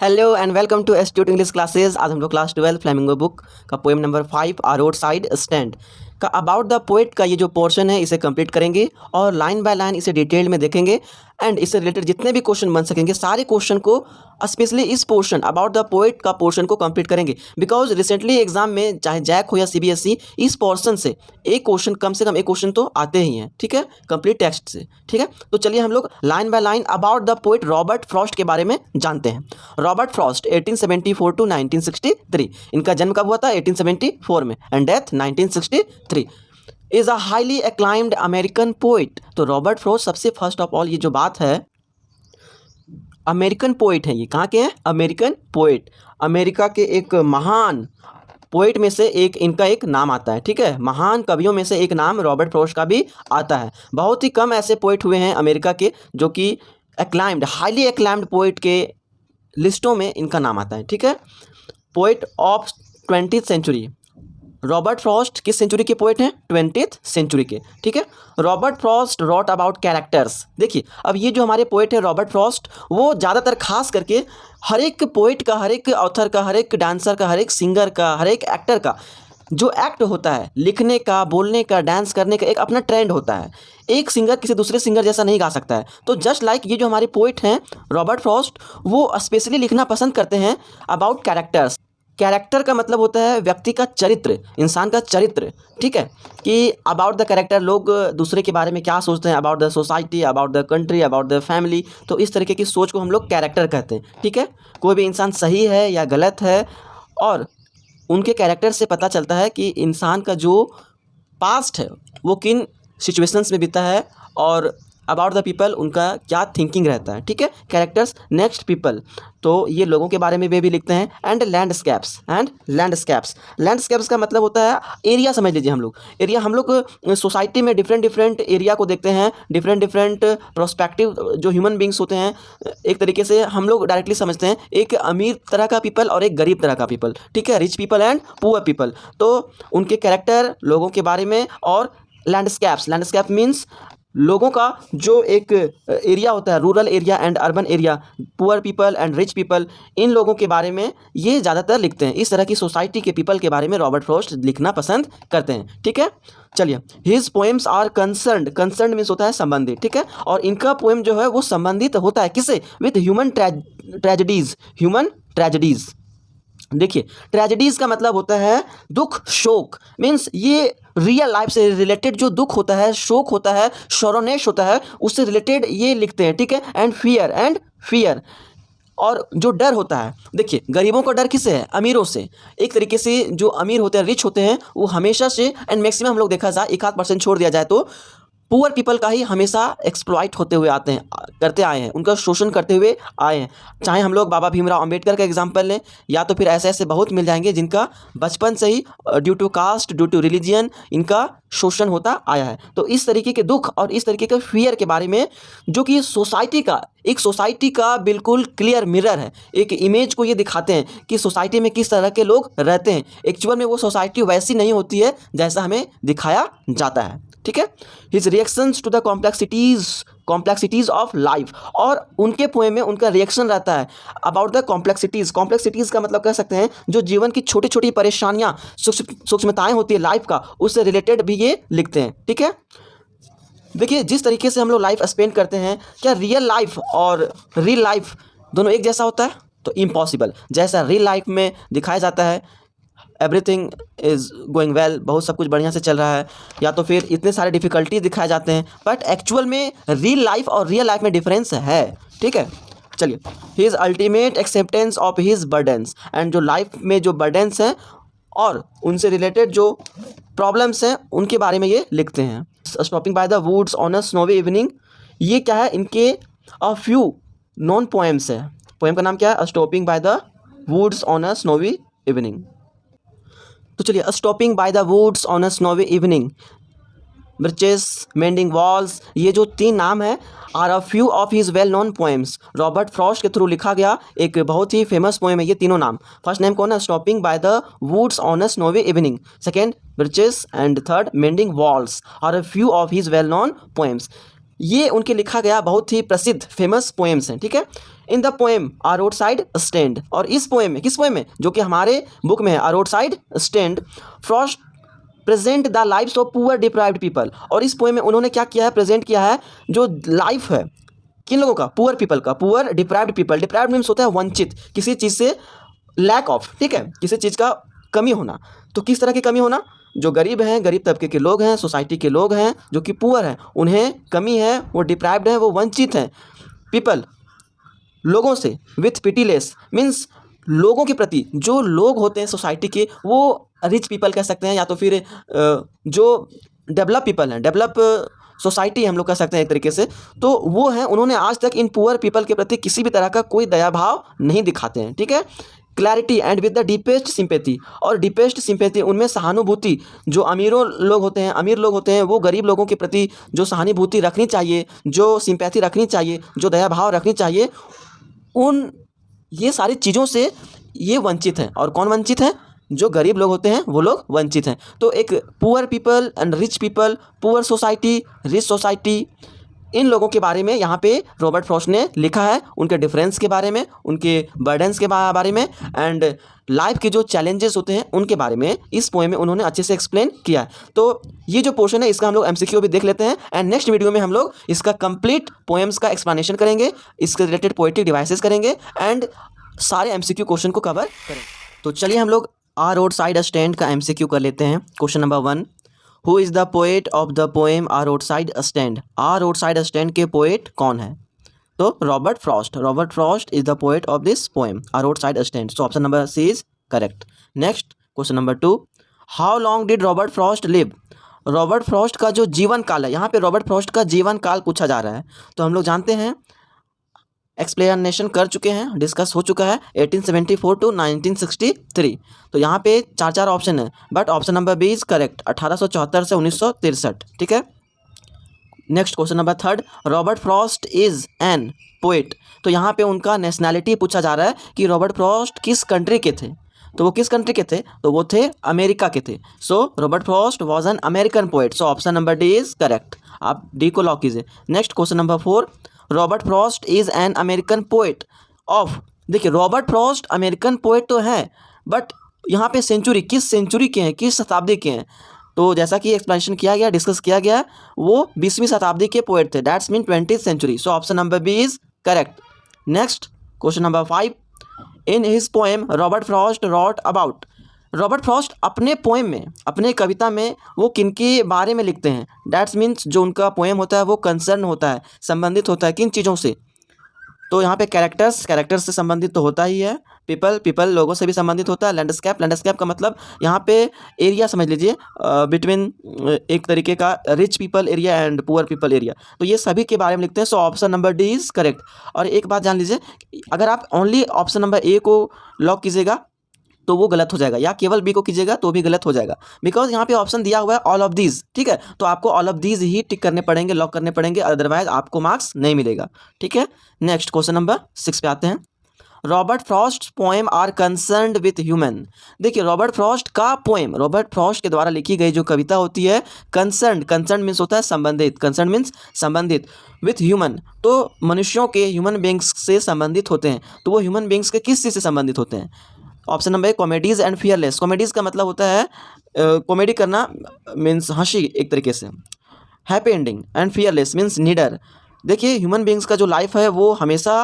Hello and welcome to astute English classes. आज हम लोग क्लास 12 फ्लेमिंगो बुक का poem number 5 a road side stand का about the poet का ये जो पोर्शन है इसे कंप्लीट करेंगे और लाइन बाय लाइन इसे डिटेल में देखेंगे एंड इससे रिलेटेड जितने भी क्वेश्चन बन सकेंगे सारे क्वेश्चन को स्पेशली इस पोर्शन अबाउट द पोएट का पोर्शन को कंप्लीट करेंगे। बिकॉज रिसेंटली एग्जाम में चाहे जैक हो या सीबीएसई इस पोर्शन से एक क्वेश्चन कम से कम एक क्वेश्चन तो आते ही हैं, ठीक है, कंप्लीट टेक्स्ट से। ठीक है, तो चलिए हम लोग line by line about the poet Robert Frost के बारे में जानते हैं। रॉबर्ट फ्रॉस्ट 1874 टू 1963, इनका जन्म कब हुआ था? 1874 में and death 1963। Is a highly acclaimed American poet. तो रॉबर्ट फ्रॉस्ट सबसे फर्स्ट ऑफ ऑल ये जो बात है अमेरिकन पोइट है, ये कहाँ के हैं? अमेरिकन पोइट, अमेरिका के एक महान पोइट में से एक इनका एक नाम आता है। ठीक है, महान कवियों में से एक नाम रॉबर्ट फ्रॉस्ट का भी आता है। बहुत ही कम ऐसे पोइट हुए हैं अमेरिका के जो कि एक्लाइम्ड हाईली एक्लाइम्ड पोइट के लिस्टों में इनका नाम आता है। ठीक है, poet of 20th century. Robert Frost किस सेंचुरी के पोइट हैं? 20th सेंचुरी के। ठीक है, Robert Frost wrote about characters. देखिए अब ये जो हमारे पोइट है रॉबर्ट फ्रॉस्ट, वो ज़्यादातर खास करके हर एक पोइट का, हर एक ऑथर का, हर एक डांसर का, हर एक सिंगर का, हर एक एक्टर का जो एक्ट होता है, लिखने का, बोलने का, डांस करने का एक अपना ट्रेंड होता है। एक सिंगर किसी दूसरे सिंगर जैसा नहीं गा सकता है। तो जस्ट लाइक ये जो हमारे पोइट हैं रॉबर्ट फ्रॉस्ट, वो स्पेशली लिखना पसंद करते हैं अबाउट कैरेक्टर्स। कैरेक्टर का मतलब होता है व्यक्ति का चरित्र, इंसान का चरित्र। ठीक है, कि अबाउट द कैरेक्टर लोग दूसरे के बारे में क्या सोचते हैं, about the society, about the country, about the family. तो इस तरीके की सोच को हम लोग कैरेक्टर कहते हैं। ठीक है, कोई भी इंसान सही है या गलत है और उनके कैरेक्टर से पता चलता है कि इंसान का जो पास्ट है वो किन सिचुएशंस में बीता है और अबाउट द पीपल उनका क्या थिंकिंग रहता है। ठीक है, कैरेक्टर्स। नेक्स्ट पीपल, तो ये लोगों के बारे में वे भी लिखते हैं। एंड लैंडस्केप्स, लैंडस्केप्स का मतलब होता है एरिया। समझ लीजिए हम लोग सोसाइटी में डिफरेंट एरिया को देखते हैं, डिफरेंट प्रोस्पेक्टिव जो ह्यूमन बींग्स होते हैं। एक तरीके से हम लोग डायरेक्टली समझते हैं एक अमीर तरह का पीपल और एक गरीब तरह का पीपल। ठीक है, rich people and poor people. तो उनके कैरेक्टर, लोगों के बारे में। और लैंडस्केप मीन्स लोगों का जो एक एरिया होता है, rural area and urban area, poor people and rich people, इन लोगों के बारे में ये ज़्यादातर लिखते हैं। इस तरह की सोसाइटी के पीपल के बारे में रॉबर्ट फ्रॉस्ट लिखना पसंद करते हैं। ठीक है, चलिए his poems are concerned means होता है संबंधित। ठीक है, और इनका पोएम जो है वो संबंधित होता है किससे? With human tragedies. देखिए ट्रेजेडीज़ का मतलब होता है दुख, शोक। मीन्स ये रियल लाइफ से रिलेटेड जो दुख होता है, शोक होता है, शोरोनेश होता है, उससे रिलेटेड ये लिखते हैं। ठीक है, एंड फियर और जो डर होता है। देखिए गरीबों का डर किससे है? अमीरों से। एक तरीके से जो अमीर होते हैं, रिच होते हैं, वो हमेशा से एंड मैक्सिमम हम लोग देखा जाए 1-8% छोड़ दिया जाए तो पुअर पीपल का ही हमेशा एक्सप्लॉइट होते हुए करते आए हैं, उनका शोषण करते हुए आए हैं। चाहे हम लोग बाबा भीमराव अंबेडकर का एग्जाम्पल लें या तो फिर ऐसे बहुत मिल जाएंगे जिनका बचपन से ही due to caste, due to religion इनका शोषण होता आया है। तो इस तरीके के दुख और इस तरीके के फियर के बारे में जो कि सोसाइटी का बिल्कुल क्लियर मिरर है, एक इमेज को ये दिखाते हैं कि सोसाइटी में किस तरह के लोग रहते हैं। एक्चुअल में वो सोसाइटी वैसी नहीं होती है जैसा हमें दिखाया जाता है। ठीक है, his reactions to the complexities of life, और उनके पोएम में उनका रिएक्शन रहता है अबाउट द कॉम्प्लेक्सिटीज़ का मतलब कह सकते हैं जो जीवन की छोटी छोटी परेशानियाँ, सूक्ष्मताएँ होती है लाइफ का, उससे रिलेटेड भी ये लिखते हैं। ठीक है, देखिए जिस तरीके से हम लोग लाइफ स्पेंड करते हैं, क्या रियल लाइफ और रियल लाइफ दोनों एक जैसा होता है? तो इम्पॉसिबल। जैसा रियल लाइफ में दिखाया जाता है एवरीथिंग इज़ गोइंग वेल, बहुत सब कुछ बढ़िया से चल रहा है, या तो फिर इतने सारे डिफ़िकल्टी दिखाए जाते हैं, बट एक्चुअल में रियल लाइफ और रियल लाइफ में डिफरेंस है। ठीक है, चलिए his ultimate acceptance of his burdens, and जो लाइफ में जो बर्डन्स हैं और उनसे रिलेटेड जो प्रॉब्लम्स हैं उनके बारे में ये लिखते हैं। Stopping by the woods on a snowy evening, ये क्या है? इनके अ फ्यू नॉन पोएम्स है। पोएम का नाम क्या है? Stopping by the woods on a snowy evening. तो चलिए stopping by the woods on a snowy evening, birches, mending walls, ये जो 3 नाम है are a few of his well known poems. Robert Frost के थ्रू लिखा गया एक बहुत ही फेमस पोएम है ये तीनों नाम। फर्स्ट नेम कौन है? Stopping by the woods on a snowy evening, second birches and third mending walls are a few of his well known poems. ये उनके लिखा गया बहुत ही प्रसिद्ध फेमस पोएम्स हैं। ठीक है, in the poem a road side stand, और इस पोएम में, किस पोएम में, जो कि हमारे बुक में है, a road side stand, Frost present the lives of poor deprived people. और इस पोएम में उन्होंने क्या किया है, प्रेजेंट किया है जो लाइफ है किन लोगों का, पुअर पीपल का, poor deprived people. Deprived means होता है वंचित, किसी चीज़ से लैक ऑफ, ठीक है, किसी चीज़ का कमी होना। तो किस तरह की कमी होना, जो गरीब हैं, गरीब तबके के लोग हैं, सोसाइटी के लोग हैं जो कि पुअर हैं, उन्हें कमी है, वो डिप्राइव्ड हैं, वो वंचित हैं, पीपल लोगों से, विथ पिटीलेस मीन्स लोगों के प्रति, जो लोग होते हैं सोसाइटी के, वो रिच पीपल कह सकते हैं, या तो फिर जो डेवलप पीपल हैं, डेवलप सोसाइटी हम लोग कह सकते हैं एक तरीके से, तो वो हैं, उन्होंने आज तक इन पुअर पीपल के प्रति किसी भी तरह का कोई दया भाव नहीं दिखाते हैं, ठीक है। Clarity and with the deepest sympathy, और डीपेस्ट सिंपैथी उनमें सहानुभूति, जो अमीरों लोग होते हैं, अमीर लोग होते हैं, वो गरीब लोगों के प्रति जो सहानुभूति रखनी चाहिए, जो सिंपैथी रखनी चाहिए, जो दया भाव रखनी चाहिए, उन ये सारी चीज़ों से ये वंचित हैं। और कौन वंचित हैं, जो गरीब लोग होते हैं वो लोग वंचित हैं। तो एक poor people and rich people, poor society, rich society, इन लोगों के बारे में यहाँ पे रॉबर्ट फ्रॉस्ट ने लिखा है, उनके डिफरेंस के बारे में, उनके बर्डन्स के बारे में, एंड लाइफ के जो चैलेंजेस होते हैं उनके बारे में इस पोएम में उन्होंने अच्छे से एक्सप्लेन किया है। तो ये जो पोर्शन है इसका हम लोग एमसीक्यू भी देख लेते हैं, एंड नेक्स्ट वीडियो में हम लोग इसका कंप्लीट पोएम्स का एक्सप्लेनेशन करेंगे, इसके रिलेटेड पोएटिक डिवाइसेस करेंगे, एंड सारे एमसीक्यू क्वेश्चन को कवर करेंगे। तो चलिए हम लोग आ रोड साइड स्टैंड का एमसीक्यू कर लेते हैं। Question number 1, who is the poet of the poem a road side stand. A road side stand के पोएट कौन है, तो Robert Frost. Robert Frost is the poet of this poem a road side stand. So option number C is correct. Next question number 2, how long did Robert Frost live. Robert Frost का जो जीवन काल है, यहाँ पे Robert Frost का जीवन काल पूछा जा रहा है। तो हम लोग जानते हैं, एक्सप्लेनेशन कर चुके हैं, डिस्कस हो चुका है, 1874 टू 1963। तो यहाँ पे 4 ऑप्शन है, but option number B is correct, 1874 से 1963, ठीक है। Next question number 3, Robert Frost is an poet. तो यहाँ पे उनका नेशनैलिटी पूछा जा रहा है कि रॉबर्ट फ्रॉस्ट किस कंट्री के थे। तो वो किस कंट्री के थे, तो वो थे अमेरिका के थे। सो Robert Frost was an American poet. So option number D is correct, आप डी को लॉक कीजिए। Next question number 4, Robert Frost is an American poet of. देखिए रॉबर्ट फ्रॉस्ट अमेरिकन पोएट तो हैं, बट यहाँ पे सेंचुरी, किस सेंचुरी के हैं, किस शताब्दी के हैं। तो जैसा कि एक्सप्लेनेशन किया गया, डिस्कस किया गया, वो 20वीं शताब्दी के पोएट थे, that's mean 20th century. So option number B is correct. Next question number 5, in his poem Robert Frost wrote about. रॉबर्ट फ्रॉस्ट अपने पोएम में, अपने कविता में वो किनके बारे में लिखते हैं, डैट्स मीन्स जो उनका पोएम होता है वो कंसर्न होता है, संबंधित होता है किन चीज़ों से। तो यहाँ पे कैरेक्टर्स से संबंधित तो होता ही है, पीपल लोगों से भी संबंधित होता है, लैंडस्केप का मतलब यहाँ पे एरिया समझ लीजिए, बिटवीन एक तरीके का rich people area and poor people area, तो ये सभी के बारे में लिखते हैं। सो option number D is correct. और एक बात जान लीजिए, अगर आप ओनली ऑप्शन नंबर ए को लॉक कीजिएगा तो वो गलत हो जाएगा, या केवल बी को कीजिएगा तो भी गलत हो जाएगा, बिकॉज यहाँ पे ऑप्शन दिया हुआ है ऑल ऑफ दीज, ठीक है। तो आपको ऑल ऑफ दीज ही टिक करने पड़ेंगे, लॉक करने पड़ेंगे, अदरवाइज आपको मार्क्स नहीं मिलेगा, ठीक है। नेक्स्ट क्वेश्चन नंबर 6 पे आते हैं। Robert Frost poem are concerned with human. देखिए रॉबर्ट फ्रॉस्ट का पोएम, रॉबर्ट फ्रॉस्ट के द्वारा लिखी गई जो कविता होती है, कंसर्न मीन्स होता है संबंधित, कंसर्न मीन्स संबंधित, विथ ह्यूमन तो मनुष्यों के, ह्यूमन बींग्स से संबंधित होते हैं। तो वो ह्यूमन बींग्स के किस चीज़ से संबंधित होते हैं। Option number A, comedies and fearless. Comedies का मतलब होता है कॉमेडी करना, मीन्स हंसी एक तरीके से, happy ending, and fearless means निडर। देखिए ह्यूमन बींग्स का जो लाइफ है वो हमेशा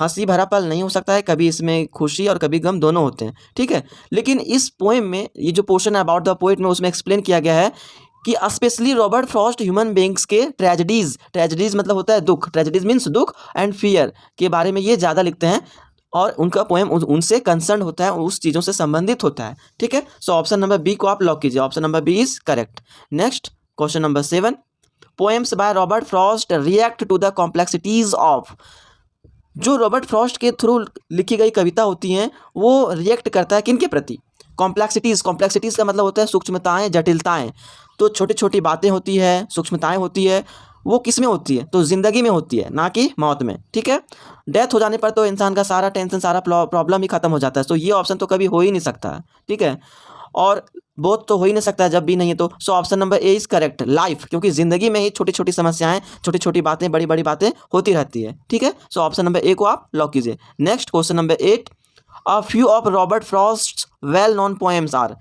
हंसी भरा पल नहीं हो सकता है, कभी इसमें खुशी और कभी गम दोनों होते हैं, ठीक है। लेकिन इस पोएम में ये जो पोर्शन है अबाउट द पोएट में, उसमें एक्सप्लेन किया गया है कि specially Robert Frost human beings के ट्रेजेडीज़ मतलब होता है दुख, ट्रेजेडीज़ मीन्स दुख, एंड फियर के बारे में ये ज़्यादा लिखते हैं, और उनका पोएम उनसे कंसर्न होता है, उस चीज़ों से संबंधित होता है, ठीक है। सो ऑप्शन नंबर बी को आप लॉक कीजिए, option number B is correct. Next question number 7, poems by Robert Frost react to the complexities of. जो रॉबर्ट फ्रॉस्ट के थ्रू लिखी गई कविता होती हैं वो रिएक्ट करता है किनके प्रति, कॉम्प्लेक्सिटीज़ का मतलब होता है सूक्ष्मताएँ, जटिलताएँ। तो छोटी छोटी बातें होती है, सूक्ष्मताएँ होती है, वो किस में होती है, तो ज़िंदगी में होती है, ना कि मौत में, ठीक है। डेथ हो जाने पर तो इंसान का सारा टेंशन, सारा प्रॉब्लम ही खत्म हो जाता है। तो ये ऑप्शन तो कभी हो ही नहीं सकता, ठीक है। और बोथ तो हो ही नहीं सकता है जब बी नहीं है तो। सो option number A is correct, life, क्योंकि ज़िंदगी में ही छोटी छोटी समस्याएं, छोटी छोटी बातें, बड़ी बड़ी बातें होती रहती है। ठीक है, सो ऑप्शन नंबर ए को आप लॉक कीजिए। Next question number 8, a few of Robert Frost well known poems are.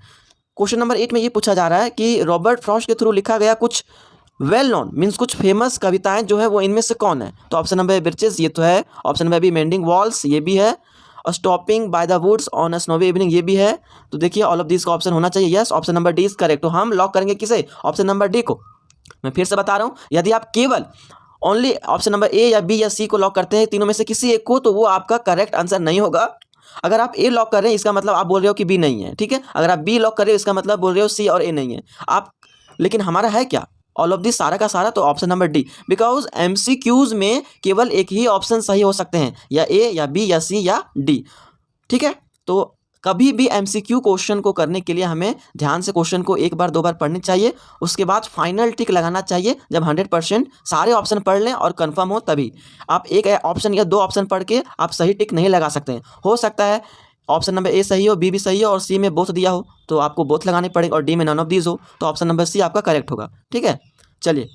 Question number 8 में ये पूछा जा रहा है कि रॉबर्ट फ्रॉस्ट के थ्रू लिखा गया कुछ वेल नोन मीन्स कुछ फेमस कविताएं जो है वो इनमें से कौन है। तो ऑप्शन नंबर ए ब्रिचेस, ये तो है। Option number B mending walls, ये भी है। और stopping by the woods on a snowy evening, ये भी है। तो देखिए ऑल ऑफ दिस का ऑप्शन होना चाहिए yes, option number D is correct. तो हम लॉक करेंगे किसे, ऑप्शन नंबर डी को। मैं फिर से बता रहा हूँ, यदि आप केवल ओनली ऑप्शन नंबर ए या बी या सी को लॉक करते हैं, तीनों में से किसी एक को, तो वो आपका करेक्ट आंसर नहीं होगा। अगर आप ए लॉक कर रहे हैं इसका मतलब आप बोल रहे हो कि बी नहीं है। ठीक है, अगर आप बी लॉक कर रहे हो इसका मतलब बोल रहे हो सी और ए नहीं है आप। लेकिन हमारा है क्या, ऑल ऑफ दिस, सारा का सारा, तो option number D. Because MCQs में केवल एक ही ऑप्शन सही हो सकते हैं, या ए या बी या सी या डी। ठीक है, तो कभी भी एमसीक्यू क्वेश्चन को करने के लिए हमें ध्यान से क्वेश्चन को एक बार दो बार पढ़नी चाहिए, उसके बाद फाइनल टिक लगाना चाहिए। जब 100% सारे ऑप्शन पढ़ लें और कंफर्म हो तभी आप एक ऑप्शन या दो ऑप्शन पढ़ के आप सही टिक नहीं लगा सकते हैं। हो सकता है ऑप्शन नंबर ए सही हो, बी भी सही हो और सी में बोथ दिया हो, तो आपको बोथ लगाने पड़ेंगे, और डी में नन ऑफ दीज हो, तो ऑप्शन नंबर सी आपका करेक्ट होगा। ठीक है, चलिए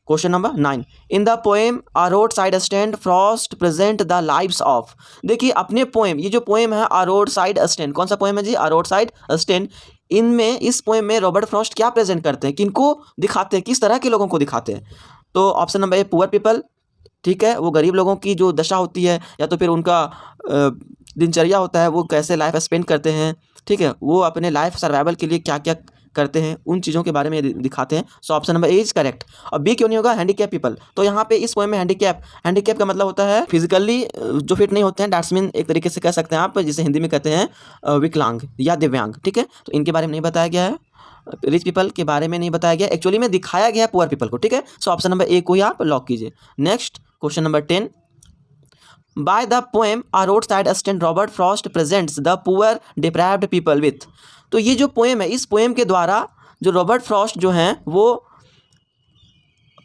question number 9, in the poem a road side stand Frost present the lives of. देखिए अपने पोएम, ये जो पोएम है आ रोड साइड स्टैंड, कौन सा पोएम है जी, आ रोड साइड स्टैंड। इनमें इस पोएम में रॉबर्ट फ्रॉस्ट क्या प्रेजेंट करते हैं, किनको दिखाते हैं, किस तरह के लोगों को दिखाते हैं। तो option number a poor people, ठीक है, वो गरीब लोगों की जो दशा होती है या तो फिर उनका दिनचर्या होता है, वो कैसे लाइफ स्पेंड करते हैं। ठीक है, वो अपने लाइफ सर्वाइवल के लिए क्या क्या करते हैं, उन चीज़ों के बारे में दिखाते हैं। सो option number A is correct. और बी क्यों नहीं होगा, हैंडीकैप पीपल। तो यहाँ पे इस पोएम में हैंडीकैप का मतलब होता है फिजिकली जो फिट नहीं होते हैं, दैट्स मीन एक तरीके से कह सकते हैं आप, जिसे हिंदी में कहते हैं विकलांग या दिव्यांग। ठीक है, तो इनके बारे में नहीं बताया गया है, रिच पीपल के बारे में नहीं बताया गया, एक्चुअली में दिखाया गया है पुअर पीपल को। ठीक है, सो ऑप्शन नंबर ए को ही आप लॉक कीजिए। Next question number 10, by the poem a road side stand Robert Frost presents the poor deprived people with. तो ये जो पोएम है, इस पोएम के द्वारा जो रॉबर्ट फ्रॉस्ट जो हैं वो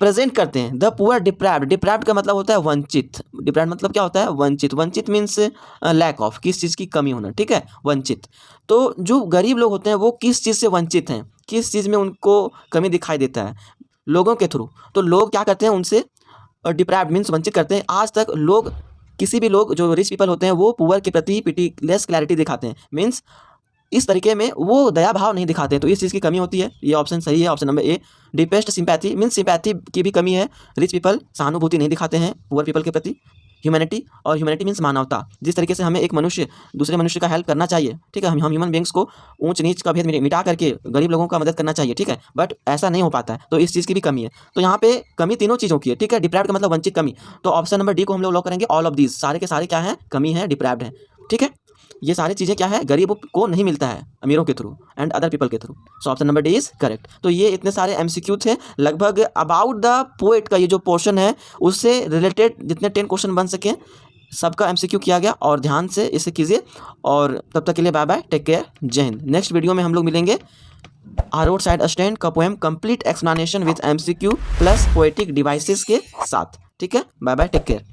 प्रेजेंट करते हैं द पुअर डिप्राइव्ड। डिप्राइव्ड का मतलब होता है वंचित। डिप्राइव्ड मतलब क्या होता है, वंचित। वंचित मीन्स लैक ऑफ, किस चीज़ की कमी होना। ठीक है, वंचित। तो जो गरीब लोग होते हैं वो किस चीज़ से वंचित हैं, किस चीज़ में उनको कमी दिखाई देता है, लोगों के थ्रू। तो लोग क्या करते हैं उनसे, डिप्राइव्ड मीन्स वंचित करते हैं। आज तक लोग, किसी भी लोग जो रिच पीपल होते हैं वो पुअर के प्रति पिटीलेस क्लैरिटी दिखाते हैं, मीन्स इस तरीके में वो दया भाव नहीं दिखाते हैं, तो इस चीज़ की कमी होती है। ये ऑप्शन सही है, option number A. Deepest sympathy means sympathy की भी कमी है, रिच पीपल सहानुभूति नहीं दिखाते हैं पुअर पीपल के प्रति। ह्यूमैनिटी, और ह्यूमैनिटी मीन्स मानवता, जिस तरीके से हमें एक मनुष्य दूसरे मनुष्य का हेल्प करना चाहिए। ठीक है, हम ह्यूमन बींग्स को ऊंच नीच का भेद मिटा करके गरीब लोगों का मदद करना चाहिए। ठीक है, बट ऐसा नहीं हो पाता है, तो इस चीज़ की भी कमी है। तो यहाँ पे कमी तीनों चीज़ों की है। ठीक है, डिप्राइव्ड का मतलब वंचित, कमी। तो ऑप्शन नंबर डी को हम लोग लॉक करेंगे। ऑल ऑफ दीज, सारे के सारे क्या है, कमी है, डिप्राइव्ड है। ठीक है, ये सारी चीज़ें क्या है, गरीबों को नहीं मिलता है, अमीरों के थ्रू एंड अदर पीपल के through. So option number D is correct. तो ये इतने सारे एमसीक्यू थे, लगभग अबाउट द पोएट का ये जो पोर्शन है उससे रिलेटेड जितने 10 क्वेश्चन बन सके सबका एमसीक्यू किया गया, और ध्यान से इसे कीजिए। और तब तक के लिए बाय बाय, टेक केयर, जय हिंद। नेक्स्ट वीडियो में हम लोग मिलेंगे आ रोड साइड स्टैंड का poem complete explanation with MCQ plus poetic devices के साथ। ठीक है, बाय बाय, टेक केयर।